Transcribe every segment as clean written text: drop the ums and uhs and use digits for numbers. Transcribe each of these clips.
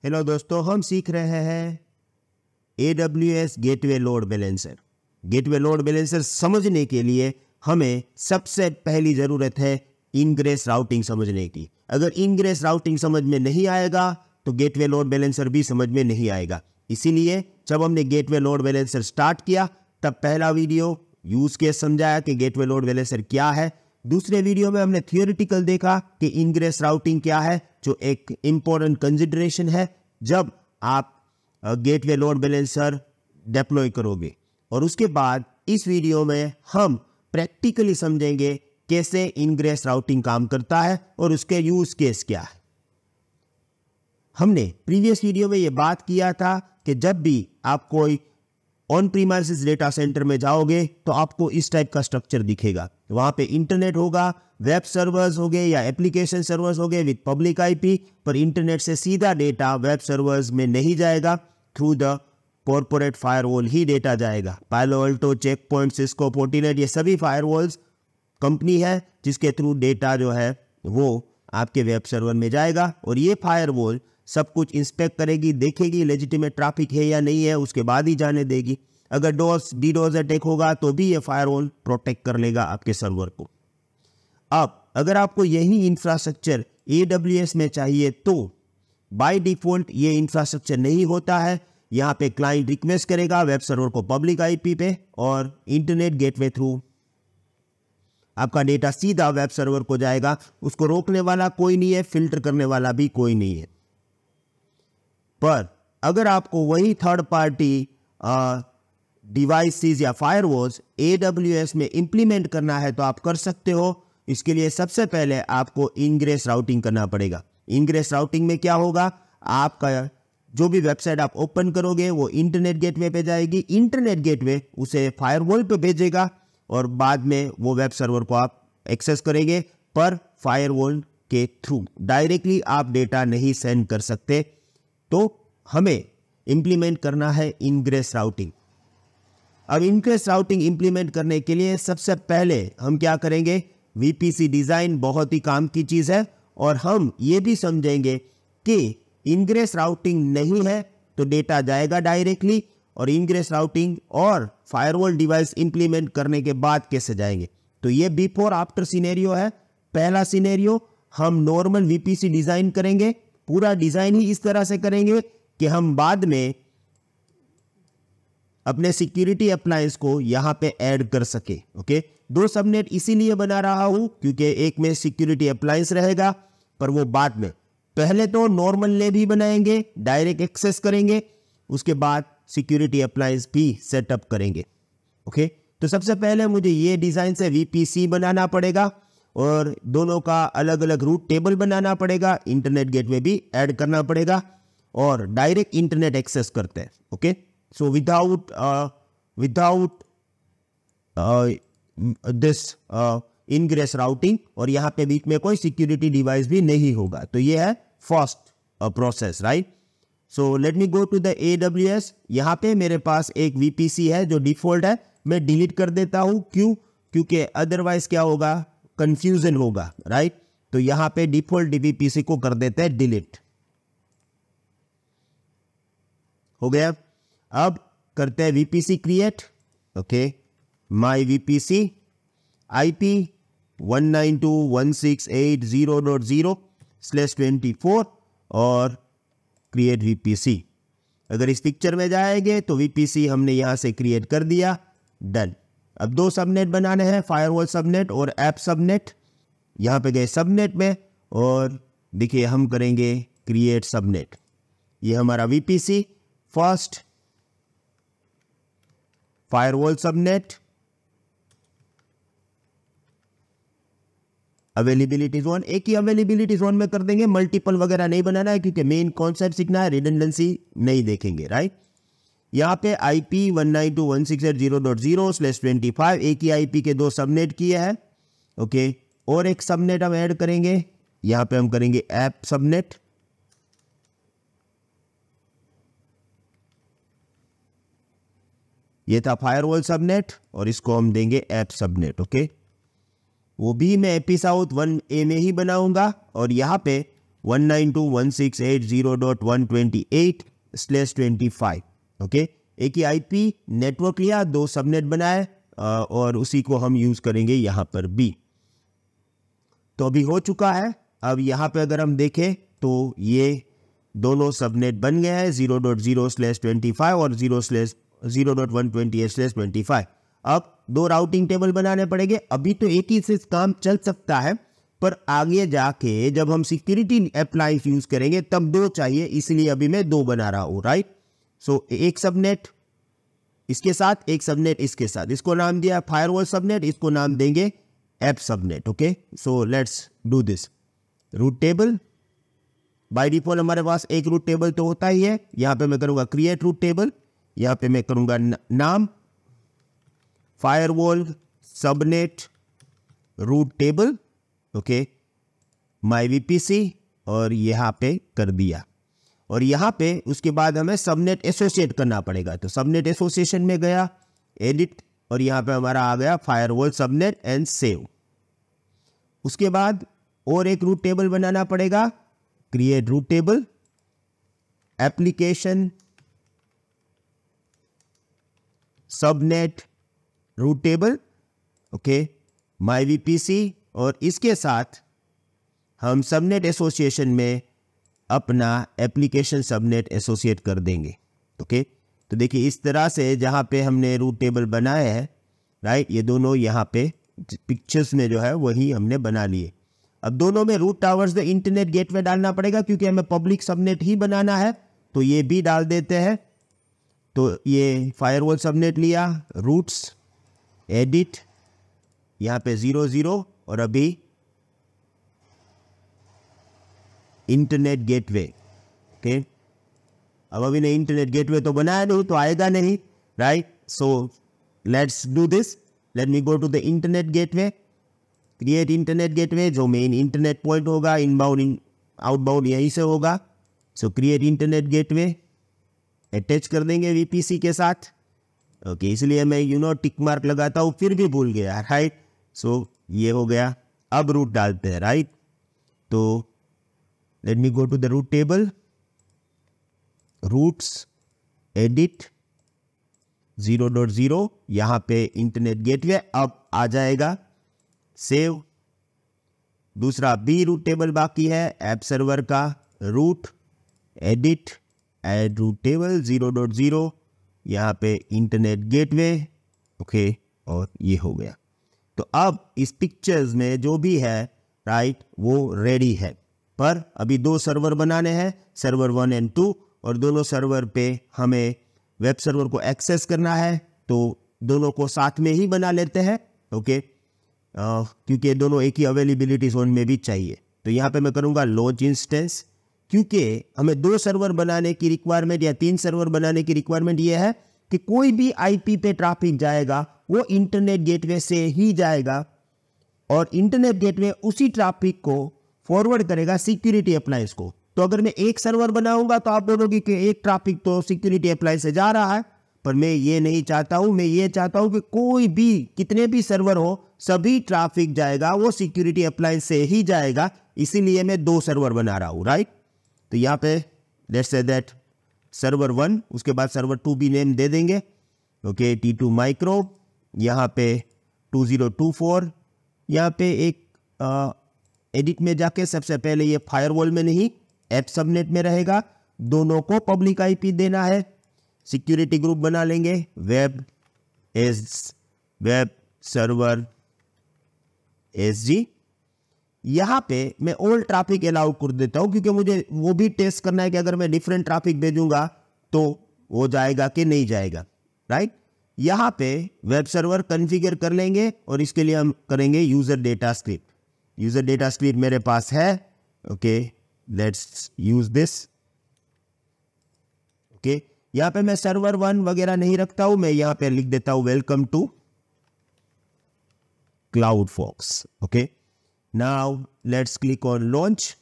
Hello दोस्तों, हम सीख रहे हैं AWS gateway load balancer. Gateway load balancer समझने के लिए हमें सबसे पहली ज़रूरत है इनग्रेस राउटिंग समझने की। अगर इनग्रेस राउटिंग समझ में नहीं आएगा तो गेटवे लोड बैलेंसर भी समझ में नहीं आएगा। इसीलिए जब हमने गेटवे लोड बैलेंसर स्टार्ट किया तब पहला वीडियो यूज़ केस समझाया कि गेटवे लोड बैलेंसर क्या है। दूसरे वीडियो में हमने थियोरिटिकल देखा कि इनग्रेस राउटिंग क्या है, जो एक इम्पोर्टेंट कंसिडरेशन है जब आप गेटवे लोड बैलेंसर डिप्लॉय करोगे। और उसके बाद इस वीडियो में हम प्रैक्टिकली समझेंगे कैसे इनग्रेस राउटिंग काम करता है और उसके यूज केस क्या है। हमने प्रीवियस वीडियो में ये बात किया था कि जब भी आप कोई ऑन प्रीमाइसेस डेटा सेंटर में जाओगे तो आपको इस टाइप का स्ट्रक्चर दिखेगा। वहां पे इंटरनेट होगा, वेब सर्वर्स होंगे या एप्लीकेशन सर्वर्स होंगे विद पब्लिक आईपी, पर इंटरनेट से सीधा डेटा वेब सर्वर्स में नहीं जाएगा, थ्रू द कॉर्पोरेट फायरवॉल ही डेटा जाएगा। Palo Alto, Check Point, Cisco, Fortinet, ये सभी फायरवॉल्स कंपनी है जिसके थ्रू डेटा जो है वो आपके वेब सर्वर में जाएगा। और ये फायरवॉल सब कुछ इंस्पेक्ट करेगी, देखेगी लेजिटिमेट ट्रैफिक है या नहीं है, उसके बाद ही जाने देगी। अगर डीडोस अटैक होगा तो भी ये फायरवॉल प्रोटेक्ट कर लेगा आपके सर्वर को। अब अगर आपको यही इंफ्रास्ट्रक्चर AWS में चाहिए तो बाय डिफॉल्ट ये इंफ्रास्ट्रक्चर नहीं होता है। यहाँ पे क्लाइंट रिक्वेस्ट करेगा वेब सर्वर को पब्लिक आईपी पे और इंटरनेट गेटवे थ्रू आपका डेटा सीधा वेब सर्वर को जाएगा। उसको रोकने वाला कोई नहीं है, फिल्टर करने वाला भी कोई नहीं है। पर अगर आपको वही थर्ड पार्टी डिवाइसेस या फायरवॉल्स AWS में इंप्लीमेंट करना है तो आप कर सकते हो। इसके लिए सबसे पहले आपको इनग्रेस राउटिंग करना पड़ेगा। इनग्रेस राउटिंग में क्या होगा, आपका जो भी वेबसाइट आप ओपन करोगे वो इंटरनेट गेटवे पे जाएगी, इंटरनेट गेटवे उसे फायरवॉल पे भेजेगा और बाद में वो वेब सर्वर को आप एक्सेस करेंगे, पर फायरवॉल के थ्रू डायरेक्टली आप डेटा नहीं सेंड कर सकते। तो हमें इंप्लीमेंट करना है इनग्रेस राउटिंग। अब इनग्रेस राउटिंग इंप्लीमेंट करने के लिए सबसे पहले हम क्या करेंगे, VPC डिज़ाइन बहुत ही काम की चीज़ है और हम ये भी समझेंगे कि इनग्रेस राउटिंग नहीं है तो डेटा जाएगा डायरेक्टली, और इनग्रेस राउटिंग और फायरवॉल डिवाइस इंप्लीमेंट करने के बाद कैसे जाएंगे। तो ये बिफोर आफ्टर सिनेरियो है। पहला सिनेरियो, हम नॉर्मल VPC डिज़ाइन करेंगे, पूरा डिज़ाइन ही इस तरह से करेंगे कि हम बाद में अपने सिक्योरिटी अप्लायंस को यहाँ पे ऐड कर सके। ओके, दो सबनेट इसीलिए बना रहा हूँ क्योंकि एक में सिक्योरिटी अप्लायंस रहेगा, पर वो बाद में। पहले तो नॉर्मल ले भी बनाएंगे, डायरेक्ट एक्सेस करेंगे, उसके बाद सिक्योरिटी अप्लायंस भी सेटअप करेंगे। ओके, तो सबसे पहले मुझे ये डिज़ाइन से VPC बनाना पड़ेगा और दोनों का अलग अलग रूट टेबल बनाना पड़ेगा, इंटरनेट गेटवे भी ऐड करना पड़ेगा और डायरेक्ट इंटरनेट एक्सेस करते हैं। Okay, so without this ingress routing, और यहाँ पे बीच में कोई सिक्योरिटी डिवाइस भी नहीं होगा। तो ये है first process, right. So let me go to the AWS। यहाँ पे मेरे पास एक VPC है जो डिफॉल्ट है, मैं डिलीट कर देता हूँ। क्यों? क्योंकि अदरवाइज क्या होगा, कंफ्यूजन होगा, राइट। तो यहाँ पे डिफॉल्ट VPC को कर देते हैं डिलीट। हो गया। अब करते हैं VPC क्रिएट। ओके, माई VPC IP 192.168.0.0/24 और क्रिएट VPC। अगर इस पिक्चर में जाएंगे तो VPC हमने यहां से क्रिएट कर दिया, डन। अब दो सबनेट बनाने हैं, फायरवॉल सबनेट और ऐप सबनेट। यहां पे गए सबनेट में और देखिए हम करेंगे क्रिएट सबनेट। ये हमारा VPC first firewall subnet, availability zone, एक ही अवेलेबिलिटी जोन में कर देंगे, मल्टीपल वगैरह नहीं बनाना है क्योंकि मेन कॉन्सेप्ट सीखना है, रिडंडेंसी नहीं देखेंगे, राइट। यहाँ पे IP 192.168.0.0/25, एक ही IP के दो सबनेट किए हैं। ओके, और एक सबनेट हम ऐड करेंगे, यहाँ पे हम करेंगे ऐप सबनेट। ये था फायरवॉल सबनेट और इसको हम देंगे ऐप सबनेट। ओके, वो भी मैं एपिसाउथ 1A में ही बनाऊंगा और यहाँ पे 192.168.0.128/25। ओके, एक ही आईपी नेटवर्क लिया, दो सबनेट बनाए और उसी को हम यूज करेंगे यहाँ पर भी। तो अभी हो चुका है। अब यहाँ पे अगर हम देखें तो ये दोनों सबनेट बन गए हैं 0.0/25 और 0.128/25। अब दो राउटिंग टेबल बनाने पड़ेंगे। अभी तो एक ही से काम चल सकता है, पर आगे जाके जब हम सिक्योरिटी अप्लायंस यूज करेंगे तब दो चाहिए, इसलिए अभी मैं दो बना रहा हूं, राइट। सो एक सबनेट इसके साथ, एक सबनेट इसके साथ, इसको नाम दिया फायरवॉल सबनेट, इसको नाम देंगे app subnet. Okay, so let's do this. Route table, by default हमारे पास एक रूट टेबल तो होता ही है। यहां पे मैं करूंगा क्रिएट रूट टेबल, यहां पे मैं करूंगा नाम firewall subnet route table, okay, my VPC, और यहां पे कर दिया। और यहां पे उसके बाद हमें सबनेट एसोसिएट करना पड़ेगा। तो सबनेट एसोसिएशन में गया, एडिट, और यहां पे हमारा आ गया फायरवॉल सबनेट एंड सेव। उसके बाद और एक रूट टेबल बनाना पड़ेगा, create route table, application subnet route table, okay, my VPC, और इसके साथ हम सबनेट एसोसिएशन में अपना एप्लीकेशन सबनेट एसोसिएट कर देंगे। ओके, तो देखिए इस तरह से जहां पे हमने रूट टेबल बनाए हैं, राइट, ये दोनों यहां पे पिक्चर्स में जो है वही हमने बना लिए। अब दोनों में route towards the internet gateway डालना पड़ेगा, क्योंकि हमें पब्लिक सबनेट ही बनाना है, तो ये भी डाल देते हैं। तो ये फायरवॉल सबनेट लिया, रूट्स, एडिट, यहां पे 00, और अभी इंटरनेट गेटवे। ओके, अब अभी ने इंटरनेट गेटवे तो बनाया नहीं, तो आएगा नहीं, right. So let's do this. Let me go to the internet gateway, create internet gateway, जो मेन इंटरनेट पॉइंट होगा, इनबाउंड आउटबाउंड यहीं से होगा। So create internet gateway, attach कर देंगे वीपीसी के साथ। ओके, इसलिए मैं टिक मार्क लगाता हूं, फिर भी भूल गया, राइट। सो ये हो गया। अब रूट डालते हैं, राइट। तो let me go to the route table, routes, edit, 0.0, यहां पे इंटरनेट गेटवे अब आ जाएगा, सेव। दूसरा बी रूट टेबल बाकी है, ऐप सर्वर का, route, edit, add route table, 0.0, यहां पे इंटरनेट गेटवे, ओके, और ये हो गया। तो अब इस पिक्चर्स में जो भी है, राइट, वो रेडी है। पर अभी दो सर्वर बनाने हैं, सर्वर 1 और 2, और दोनों सर्वर पे हमें वेब सर्वर को एक्सेस करना है, तो दोनों को साथ में ही बना लेते हैं। ओके, क्योंकि दोनों एक ही अवेलेबिलिटी जोन में भी चाहिए। तो यहाँ पे मैं करूँगा लॉन्च इंस्टेंस, क्योंकि हमें दो सर्वर बनाने की रिक्वायरमेंट या तीन सर्वर बनाने की रिक्वायरमेंट ये है कि कोई भी आईपी पे ट्रैफिक जाएगा वो इंटरनेट गेटवे से ही जाएगा, और इंटरनेट गेटवे उसी ट्रैफिक को फॉरवर्ड करेगा सिक्योरिटी अप्लायंस को। तो अगर मैं एक सर्वर बनाऊंगा तो आप बोलोगे कि एक ट्रैफिक तो सिक्योरिटी अप्लायंस से जा रहा है, पर मैं ये नहीं चाहता हूं। मैं ये चाहता हूं कि कोई भी, कितने भी सर्वर हो, सभी ट्रैफिक जाएगा वो सिक्योरिटी अप्लायंस से ही जाएगा, इसीलिए मैं दो सर्वर बना रहा हूं, राइट। तो यहाँ पे लेट्स से दैट सर्वर 1, उसके बाद सर्वर 2 भी नेम दे देंगे, ओके, T2 माइक्रो, यहाँ पे 2024, यहाँ पे एक एडिट में जाके सबसे पहले ये फायरवॉल में नहीं ऐप सबनेट में रहेगा, दोनों को पब्लिक आईपी देना है। सिक्योरिटी ग्रुप बना लेंगे, वेब सर्वर SG। यहां पे मैं ऑल ट्रैफिक अलाउ कर देता हूं, क्योंकि मुझे वो भी टेस्ट करना है कि अगर मैं डिफरेंट ट्रैफिक भेजूंगा तो वो जाएगा कि नहीं जाएगा, राइट। यहां पे वेब सर्वर कॉन्फ़िगर कर लेंगे, और इसके लिए हम करेंगे user data script. User data script मेरे पास है, okay, let's use this. Okay, यहां पे मैं सर्वर 1 वगैरह नहीं रखता हूं, मैं यहां पे लिख देता हूं welcome to CloudFox. Okay, now let's click on launch,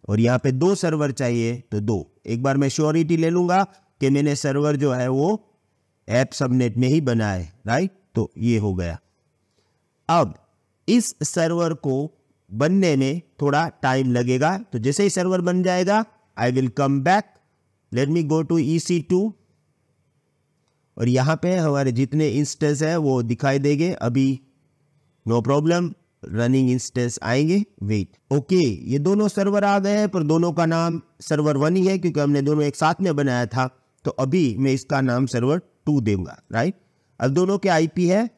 और यहां पे दो सर्वर चाहिए तो दो। एक बार मैं श्योरिटी ले लूंगा कि मैंने सर्वर जो है वो ऐप सबनेट में ही बनाए, राइट। तो ये हो गया। अब इस सर्वर को बनने में थोड़ा टाइम लगेगा। तो जैसे ही सर्वर बन जाएगा I will come back, let me go to EC2 और यहाँ पे हमारे जितने इंस्टेंस है वो दिखाई देंगे। अभी नो प्रॉब्लम, रनिंग इंस्टेंस आएंगे, वेट। ओके, ये दोनों सर्वर आ गए हैं पर दोनों का नाम सर्वर 1 ही है क्योंकि हमने दोनों एक साथ में बनाया था। तो अभी मैं इसका नाम सर्वर 2 दूंगा, राइट। अब दोनों के IP है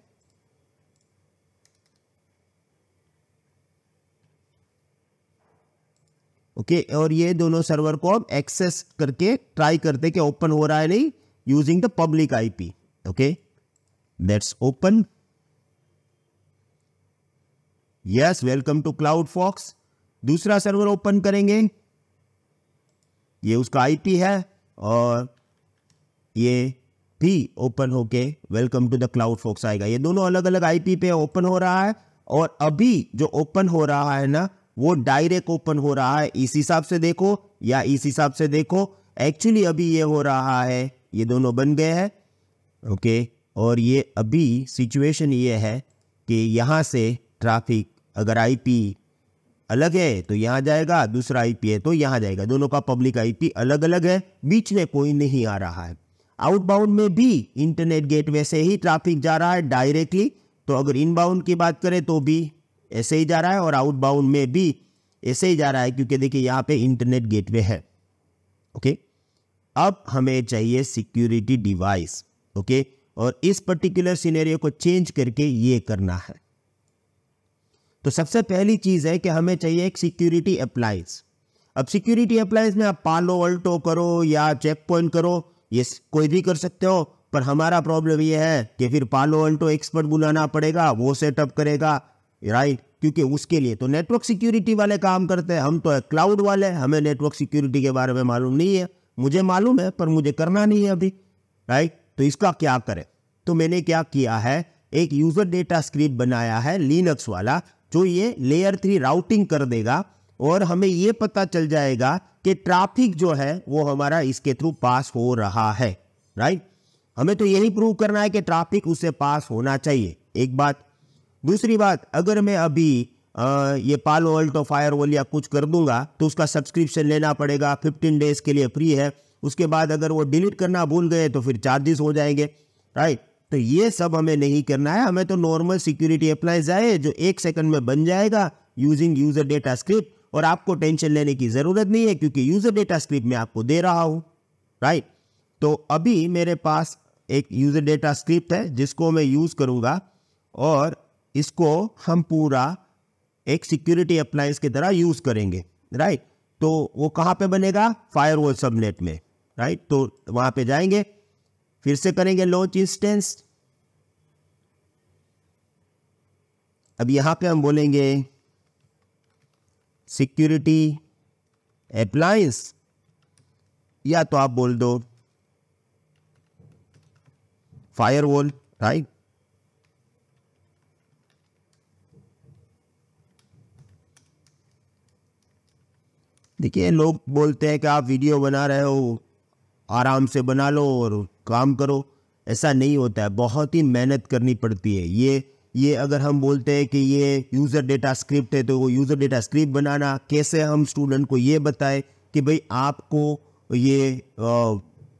ओके और ये दोनों सर्वर को अब एक्सेस करके ट्राई करते कि ओपन हो रहा है नहीं, using the public IP। Okay, let's open. Yes, welcome to CloudFox। दूसरा सर्वर ओपन करेंगे, ये उसका IP है और ये भी ओपन होके वेलकम टू द CloudFox आएगा। ये दोनों अलग अलग IP पे ओपन हो रहा है और अभी जो ओपन हो रहा है ना वो डायरेक्ट ओपन हो रहा है। इस हिसाब से देखो या इस हिसाब से देखो, एक्चुअली अभी ये हो रहा है, ये दोनों बन गए हैं। ओके, और ये अभी सिचुएशन ये है कि यहाँ से ट्रैफिक अगर IP अलग है तो यहाँ जाएगा, दूसरा IP है तो यहाँ जाएगा। दोनों का पब्लिक IP अलग अलग है, बीच में कोई नहीं आ रहा है। आउटबाउंड में भी इंटरनेट गेटवे से ही ट्रैफिक जा रहा है डायरेक्टली। तो अगर इनबाउंड की बात करें तो भी ऐसे ही जा रहा है और आउटबाउंड में भी ऐसे ही जा रहा है क्योंकि देखिए यहाँ पे इंटरनेट गेटवे है। ओके, अब हमें चाहिए सिक्योरिटी डिवाइस। ओके, और इस पर्टिकुलर सिनेरियो को चेंज करके ये करना है। तो सबसे पहली चीज है कि हमें चाहिए एक सिक्योरिटी अप्लायंस। अब सिक्योरिटी अप्लायंस में आप पालो अल्टो करो या चेक पॉइंट करो, ये कोई भी कर सकते हो, पर हमारा प्रॉब्लम ये है कि फिर पालो अल्टो एक्सपर्ट बुलाना पड़ेगा, वो सेटअप करेगा, राइट। क्योंकि उसके लिए तो नेटवर्क सिक्योरिटी वाले काम करते हैं, हम तो क्लाउड वाले, हमें नेटवर्क सिक्योरिटी के बारे में मालूम नहीं है। मुझे मालूम है पर मुझे करना नहीं है अभी, राइट। तो इसका क्या करें? तो मैंने क्या किया है, एक यूजर डेटा स्क्रिप्ट बनाया है लिनक्स वाला, जो ये लेयर 3 राउटिंग कर देगा और हमें ये पता चल जाएगा कि ट्रैफिक जो है वो हमारा इसके थ्रू पास हो रहा है, राइट। हमें तो यही प्रूव करना है कि ट्रैफिक उससे पास होना चाहिए, एक बात। दूसरी बात, अगर मैं अभी ये पालो अल्टो फायरवॉल या कुछ कर दूंगा तो उसका सब्सक्रिप्शन लेना पड़ेगा, 15 डेज के लिए फ्री है। उसके बाद अगर वो डिलीट करना भूल गए तो फिर चार्जेस हो जाएंगे, राइट। तो ये सब हमें नहीं करना है, हमें तो नॉर्मल सिक्योरिटी अप्लायंस आए जो 1 सेकंड में बन जाएगा यूजिंग यूजर डेटा स्क्रिप्ट, और आपको टेंशन लेने की जरूरत नहीं है क्योंकि यूजर डेटा स्क्रिप्ट मैं आपको दे रहा हूं, राइट। तो अभी मेरे पास एक यूजर डेटा स्क्रिप्ट है जिसको मैं यूज करूंगा और इसको हम पूरा एक सिक्योरिटी अप्लायंस की तरह यूज करेंगे, राइट। तो वो कहां पे बनेगा? फायरवॉल सबनेट में, राइट। तो वहां पे जाएंगे, फिर से करेंगे लॉन्च इंस्टेंस। अब यहां पे हम बोलेंगे सिक्योरिटी अप्लायंस, या तो आप बोल दो फायरवॉल, राइट। देखिए, लोग बोलते हैं कि आप वीडियो बना रहे हो, आराम से बना लो और काम करो। ऐसा नहीं होता है, बहुत ही मेहनत करनी पड़ती है। ये अगर हम बोलते हैं कि ये यूज़र डेटा स्क्रिप्ट है तो वो यूज़र डेटा स्क्रिप्ट बनाना कैसे, हम स्टूडेंट को ये बताएं कि भाई आपको ये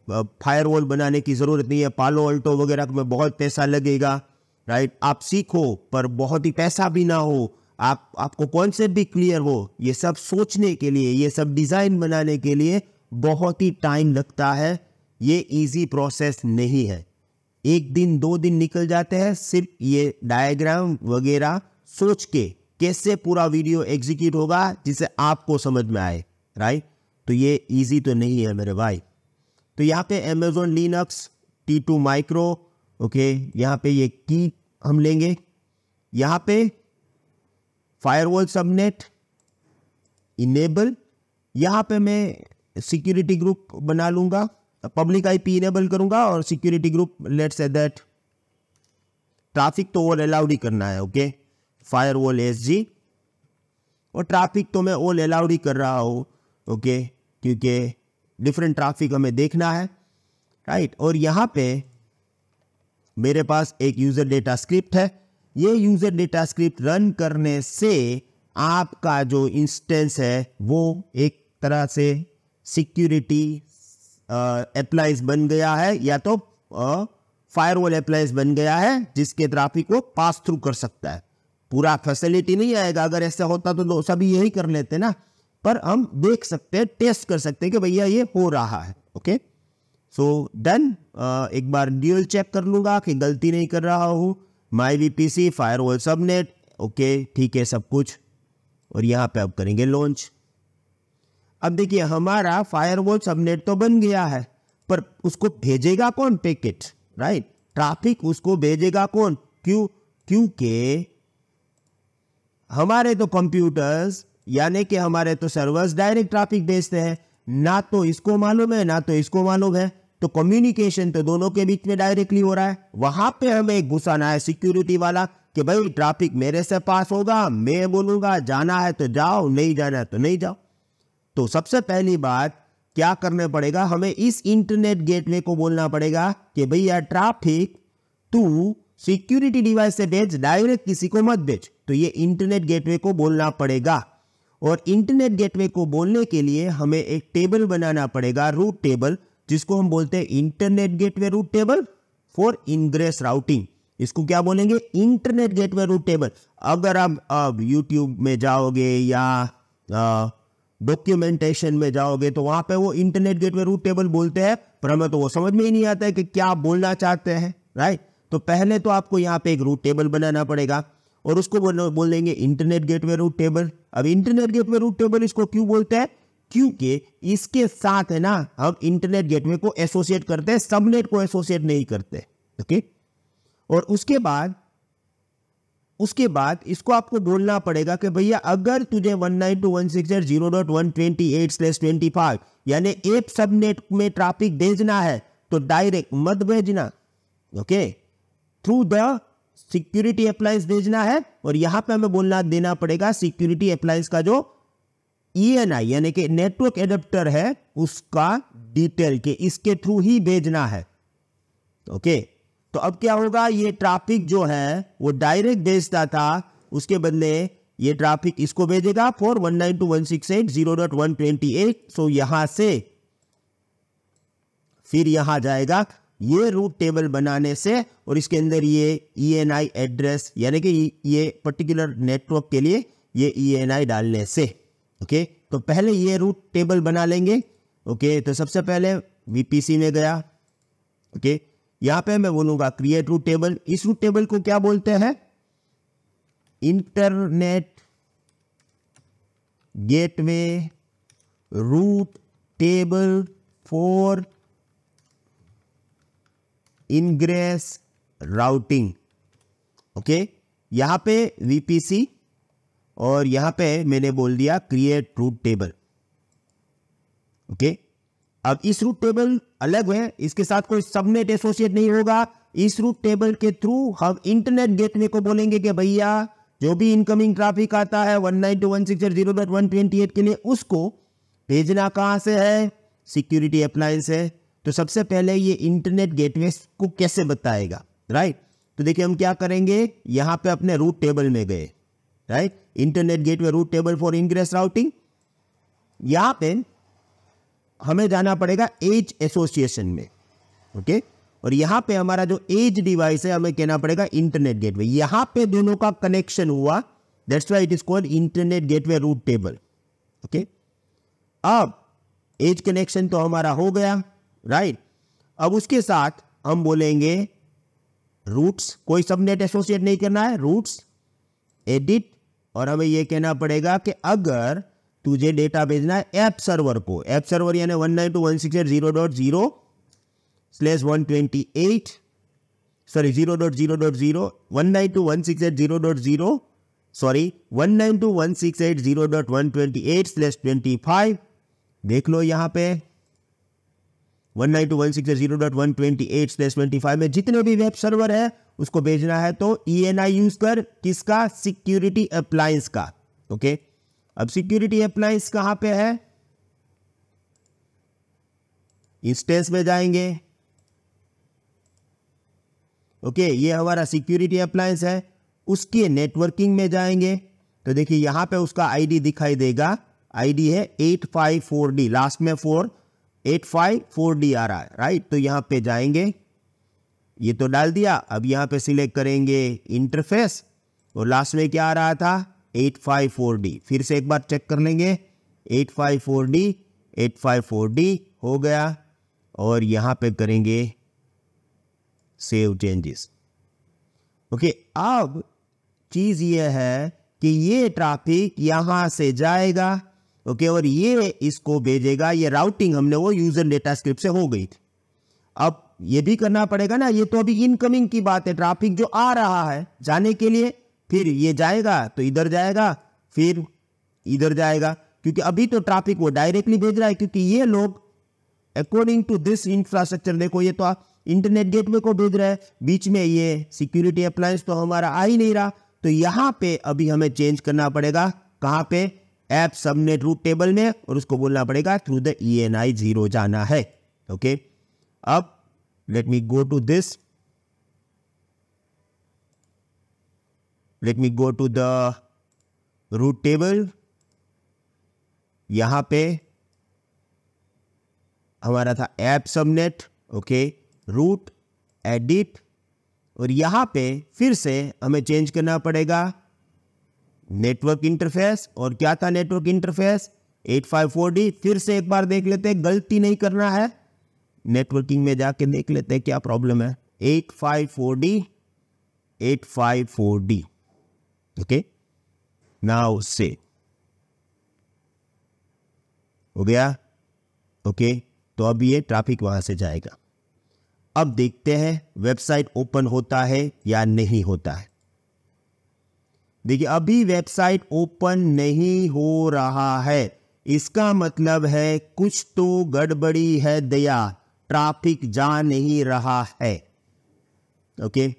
फायरवॉल बनाने की ज़रूरत नहीं है, पालो अल्टो वगैरह में बहुत पैसा लगेगा, राइट। आप सीखो पर बहुत ही पैसा भी ना हो, आपको कॉन्सेप्ट भी क्लियर हो। ये सब सोचने के लिए, ये सब डिज़ाइन बनाने के लिए बहुत ही टाइम लगता है। ये इजी प्रोसेस नहीं है, 1 दिन 2 दिन निकल जाते हैं सिर्फ ये डायग्राम वगैरह सोच के कैसे पूरा वीडियो एग्जीक्यूट होगा जिसे आपको समझ में आए, राइट। तो ये इजी तो नहीं है मेरे भाई। तो यहाँ पे Amazon Linux T2 micro, okay, यहाँ पे ये की हम लेंगे, यहाँ पे फायरवॉल सबनेट इनेबल, यहाँ पे मैं सिक्योरिटी ग्रुप बना लूंगा, पब्लिक IP इनेबल करूंगा और security group let's say that traffic तो ऑल अलाउड ही करना है, ओके, फायरवॉल SG, और ट्रैफिक तो मैं ऑल अलाउड ही कर रहा हूँ, ओके, क्योंकि डिफरेंट ट्रैफिक हमें देखना है, राइट। और यहाँ पे मेरे पास एक यूजर डेटा स्क्रिप्ट है। ये यूजर डेटा स्क्रिप्ट रन करने से आपका जो इंस्टेंस है वो एक तरह से सिक्योरिटी अप्लायंस बन गया है, या तो फायरवॉल अप्लायंस बन गया है जिसके ट्रैफिक को पास थ्रू कर सकता है। पूरा फैसिलिटी नहीं आएगा, अगर ऐसा होता तो सभी यही कर लेते ना, पर हम देख सकते हैं, टेस्ट कर सकते हैं कि भैया ये हो रहा है। Okay, so done. एक बार ड्यूल चेक कर लूंगा कि गलती नहीं कर रहा हूँ। माई वीपीसी फायरवॉल सबनेट, ओके ठीक है सब कुछ, और यहाँ पे अब करेंगे लॉन्च। अब देखिए हमारा फायरवॉल सबनेट तो बन गया है, पर उसको भेजेगा कौन पैकेट, राइट? ट्रैफिक उसको भेजेगा कौन? क्योंकि हमारे तो कंप्यूटर्स यानी कि हमारे तो सर्वर्स डायरेक्ट ट्रैफिक भेजते हैं, ना तो इसको मालूम है ना तो इसको मालूम है, तो कम्युनिकेशन तो दोनों के बीच में डायरेक्टली हो रहा है। वहां पे हमें एक घुसाना है सिक्योरिटी वाला कि भाई ट्रैफिक मेरे से पास होगा, मैं बोलूंगा जाना है तो जाओ, नहीं जाना है तो नहीं जाओ। तो सबसे पहली बात क्या करना पड़ेगा, हमें इस इंटरनेट गेटवे को बोलना पड़ेगा कि भैया ट्रैफिक तू सिक्योरिटी डिवाइस से भेज, डायरेक्ट किसी को मत भेज। तो ये इंटरनेट गेटवे को बोलना पड़ेगा, और इंटरनेट गेटवे को बोलने के लिए हमें एक टेबल बनाना पड़ेगा, रूट टेबल, जिसको हम बोलते हैं internet gateway route table for ingress routing. इसको क्या बोलेंगे? Internet gateway route table. अगर आप अब यूट्यूब में जाओगे या डॉक्यूमेंटेशन में जाओगे तो वहां पे वो इंटरनेट गेटवे रूट टेबल बोलते हैं, पर हमें तो वो समझ में ही नहीं आता है कि क्या बोलना चाहते हैं, राइट? तो पहले तो आपको यहाँ पे एक रूट टेबल बनाना पड़ेगा, और उसको बोल देंगे इंटरनेट गेटवे रूट टेबल। अब इंटरनेट गेटवे रूट टेबल इसको क्यों बोलते हैं? क्योंकि इसके साथ है ना हम इंटरनेट गेटवे को एसोसिएट करते हैं, सबनेट को एसोसिएट नहीं करते। ओके, और उसके बाद इसको आपको बोलना पड़ेगा कि भैया अगर तुझे 192.168.0.128/25 यानी ऐप सबनेट में ट्रैफिक भेजना है तो डायरेक्ट मत भेजना, okay, through the security appliance भेजना है। और यहां पे हमें बोलना देना पड़ेगा सिक्योरिटी अप्लायंस का जो ENI यानी कि नेटवर्क एडेप्टर है उसका डिटेल के इसके थ्रू ही भेजना है। ओके, तो अब क्या होगा, ये ट्रैफिक जो है वो डायरेक्ट भेजता था, उसके बदले ये ट्रैफिक इसको भेजेगा फॉर 192.168.0.128। सो यहां से फिर यहां जाएगा ये रूट टेबल बनाने से, और इसके अंदर ये ENI एड्रेस यानी कि ये पर्टिकुलर नेटवर्क के लिए ये ENI डालने से। ओके, तो पहले ये रूट टेबल बना लेंगे। ओके, तो सबसे पहले VPC में गया। ओके, यहां पे मैं बोलूंगा क्रिएट रूट टेबल। इस रूट टेबल को क्या बोलते हैं? Internet gateway route table for ingress routing. Okay, यहां पे VPC और यहां पे मैंने बोल दिया क्रिएट रूट टेबल। ओके, अब इस रूट टेबल अलग है, इसके साथ कोई सबनेट एसोसिएट नहीं होगा। इस रूट टेबल के थ्रू हम इंटरनेट गेटवे को बोलेंगे कि भैया जो भी इनकमिंग ट्रैफिक आता है 192.168.0.128 के लिए उसको भेजना कहां से है? सिक्योरिटी अप्लायंस है। तो सबसे पहले ये इंटरनेट गेटवे को कैसे बताएगा, राइट? तो देखिए हम क्या करेंगे, यहां पे अपने रूट टेबल में गए, right? Internet gateway route table for ingress routing. यहां पे हमें जाना पड़ेगा एज एसोसिएशन में। ओके, और यहां पे हमारा जो एज डिवाइस है हमें कहना पड़ेगा इंटरनेट गेटवे। यहां पे दोनों का कनेक्शन हुआ, that's why it is called internet gateway route table. Okay, अब एज कनेक्शन तो हमारा हो गया, राइट? अब उसके साथ हम बोलेंगे रूट्स, कोई सबनेट एसोसिएट नहीं करना है, रूट्स एडिट, और हमें यह कहना पड़ेगा कि अगर तुझे डेटा भेजना है ऐप सर्वर को, ऐप सर्वर यानी 192.168.0.0/128 सॉरी 0.0.0 192.168.0.0 सॉरी 192.168.0.128/25 देख लो यहां पे 192.168.0.128/25 में जितने भी वेब सर्वर है उसको भेजना है तो ENI यूज कर, किसका? सिक्योरिटी अप्लायंस का। ओके, अब सिक्योरिटी अप्लायंस कहां पे है? इंस्टेंस में जाएंगे। ओके, ये हमारा सिक्योरिटी अप्लायंस है, उसके नेटवर्किंग में जाएंगे। तो देखिए यहाँ पे उसका आईडी दिखाई देगा, आईडी है 854D, लास्ट में 4, 854D आ रहा है, राइट। तो यहाँ पे जाएंगे, ये तो डाल दिया। अब यहाँ पे सिलेक्ट करेंगे इंटरफेस और लास्ट में क्या आ रहा था 854D। फिर से एक बार चेक कर लेंगे 854D हो गया और यहाँ पे करेंगे सेव चेंजेस। ओके, अब चीज ये है कि ये ट्रैफिक यहां से जाएगा, ओके, और ये इसको भेजेगा। ये राउटिंग हमने वो यूजर डेटा स्क्रिप्ट से हो गई थी। अब ये भी करना पड़ेगा ना, ये तो अभी इनकमिंग की बात है, ट्रैफिक जो आ रहा है जाने के लिए, फिर ये जाएगा तो इधर जाएगा, फिर इधर जाएगा, क्योंकि अभी तो ट्रैफिक वो डायरेक्टली भेज रहा है, क्योंकि ये लोग अकॉर्डिंग टू दिस इंफ्रास्ट्रक्चर, देखो ये तो इंटरनेट गेटवे को भेज रहा है, बीच में ये सिक्योरिटी अप्लायंस तो हमारा आ ही नहीं रहा। तो यहां पे अभी हमें चेंज करना पड़ेगा, कहां पे, ऐप सबनेट रूट टेबल में, और उसको बोलना पड़ेगा थ्रू द ENI 0 जाना है। ओके, अब let me go to this, let me go to the route table. यहां पे हमारा था app subnet, okay, route, edit, और यहां पे फिर से हमें चेंज करना पड़ेगा नेटवर्क इंटरफेस। और क्या था नेटवर्क इंटरफेस 854D। फिर से एक बार देख लेते हैं, गलती नहीं करना है, नेटवर्किंग में जाके देख लेते हैं क्या प्रॉब्लम है। 854D, ओके, नाउ से हो गया। ओके, तो अब ये ट्रैफिक वहां से जाएगा। अब देखते हैं वेबसाइट ओपन होता है या नहीं होता है। देखिए अभी वेबसाइट ओपन नहीं हो रहा है, इसका मतलब है कुछ तो गड़बड़ी है दया, ट्रैफिक जा नहीं रहा है। ओके,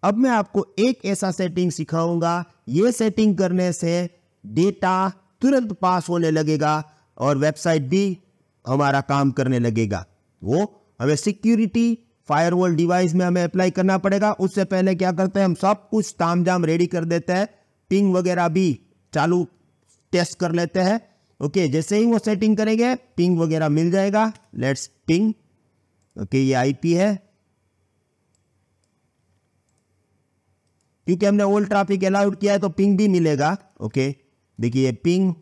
अब मैं आपको एक ऐसा सेटिंग सिखाऊंगा, ये सेटिंग करने से डेटा तुरंत पास होने लगेगा और वेबसाइट भी हमारा काम करने लगेगा। वो हमें सिक्योरिटी फायरवॉल डिवाइस में हमें अप्लाई करना पड़ेगा। उससे पहले क्या करते हैं, हम सब कुछ तामझाम रेडी कर देते हैं, पिंग वगैरह भी चालू टेस्ट कर लेते हैं। ओके, जैसे ही वो सेटिंग करेंगे पिंग वगैरह मिल जाएगा। लेट्स पिंग, ओके, ये आईपी है, क्योंकि हमने ओल्ड ट्रैफिक अलाउड किया है तो पिंग भी मिलेगा। ओके, देखिए पिंग,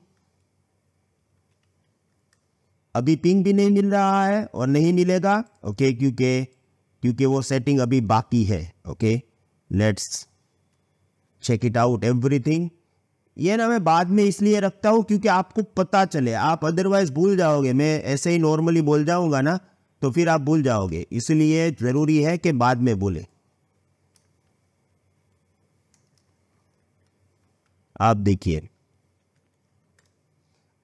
अभी पिंग भी नहीं मिल रहा है और नहीं मिलेगा। ओके, क्योंकि वो सेटिंग अभी बाकी है। Okay, let's check it out everything. ये ना मैं बाद में इसलिए रखता हूं क्योंकि आपको पता चले, आप अदरवाइज भूल जाओगे। मैं ऐसे ही नॉर्मली बोल जाऊंगा ना तो फिर आप भूल जाओगे, इसलिए जरूरी है कि बाद में बोले। आप देखिए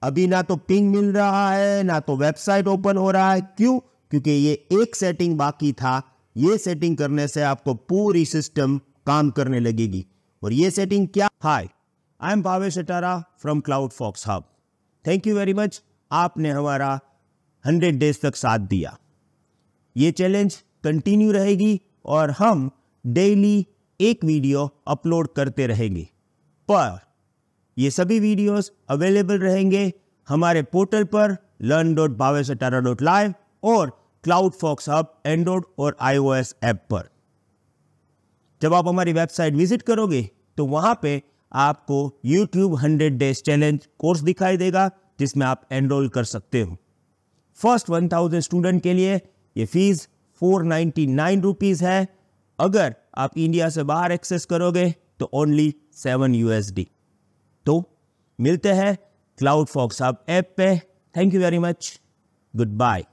अभी ना तो पिंग मिल रहा है ना तो वेबसाइट ओपन हो रहा है। क्यों? क्योंकि ये एक सेटिंग बाकी था, ये सेटिंग करने से आपको पूरी सिस्टम काम करने लगेगी। और ये सेटिंग क्या? Hi, I am Bhavesh Atara from CloudFox hub. Thank you very much, आपने हमारा 100 डेज तक साथ दिया। ये चैलेंज कंटिन्यू रहेगी और हम डेली एक वीडियो अपलोड करते रहेंगे, पर ये सभी वीडियोस अवेलेबल रहेंगे हमारे पोर्टल पर learn.bhaveshatara.live और क्लाउडफॉक्स हब एंड्रॉइड और iOS ऐप पर। जब आप हमारी वेबसाइट विजिट करोगे तो वहां पे आपको YouTube 100 डेज चैलेंज कोर्स दिखाई देगा, जिसमें आप एनरोल कर सकते हो। फर्स्ट 1000 स्टूडेंट के लिए ये फीस 499 रुपीज है। अगर आप इंडिया से बाहर एक्सेस करोगे तो ओनली 7 USD। तो मिलते हैं क्लाउडफॉक्स हब ऐप पे। Thank you very much, good bye.